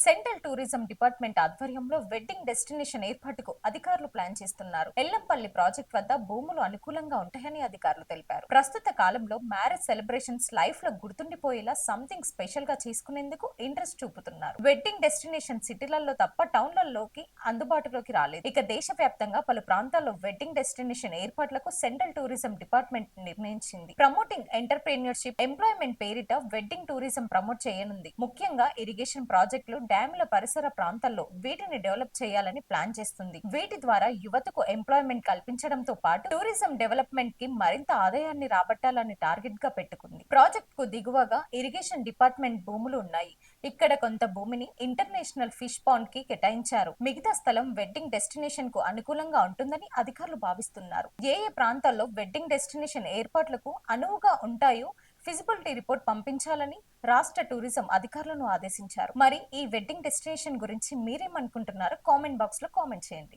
Central tourism department ఆధ్వర్యంలో wedding destination ఏర్పాటుకు అధికారులు ప్లాన్ చేస్తున్నారు. ఎల్లంపల్లి ప్రాజెక్ట్ వద్ద భూములు అనుకూలంగా ఉంటాయని అధికారులు తెలిపారు. ప్రస్తుత కాలంలో మ్యారేజ్ సెలబ్రేషన్స్ లైఫ్ లో గుర్తుండిపోయేలా సంథింగ్ స్పెషల్ గా చేసుకునేందుకు ఇంట్రెస్ట్ చూపుతున్నారు. వెడ్డింగ్ డెస్టినేషన్ సిటీలలో తప్ప టౌన్లలోకి అందుబాటులోకి రాలేదు. ఇక దేశవ్యాప్తంగా పలు ప్రాంతాల్లో వెడ్డింగ్ డెస్టినేషన్ ఏర్పాట్లకు సెంట్రల్ టూరిజం డిపార్ట్మెంట్ నిర్ణయించింది. ప్రమోటింగ్ ఎంటర్ప్రెన్యూర్షిప్ ఎంప్లాయ్మెంట్ పేరిట వెడ్డింగ్ టూరిజం ప్రమోట్ చేయనుంది. ముఖ్యంగా ఇరిగేషన్ ప్రాజెక్టులు, డ్యాముల పరిసర ప్రాంతాల్లో వీటిని డెవలప్ చేయాలని ప్లాన్ చేస్తుంది. వీటి ద్వారా యువతకు ఎంప్లాయ్మెంట్ కల్పించడంతో పాటు టూరిజం డెవలప్మెంట్ కి మరింత ఆదాయాన్ని రాబట్టాలని టార్గెట్ గా పెట్టుకుంది. ప్రాజెక్ట్ కు దిగువగా ఇరిగేషన్ డిపార్ట్మెంట్ భూములు ఉన్నాయి. ఇక్కడ కొంత భూమిని ఇంటర్నేషనల్ ఫిష్ పాండ్ కి కేటాయించారు. మిగతా స్థలం వెడ్డింగ్ డెస్టినేషన్ కు అనుకూలంగా ఉంటుందని అధికారులు భావిస్తున్నారు. ఏ ఏ ప్రాంతాల్లో వెడ్డింగ్ డెస్టినేషన్ ఏర్పాట్లకు అనువుగా ఉంటాయో ఫిజిబిలిటీ రిపోర్ట్ పంపించాలని రాష్ట్ర టూరిజం అధికారులను ఆదేశించారు. మరి ఈ వెడ్డింగ్ డెస్టినేషన్ గురించి మీరేమనుకుంటున్నారో కామెంట్ బాక్స్ లో కామెంట్ చేయండి.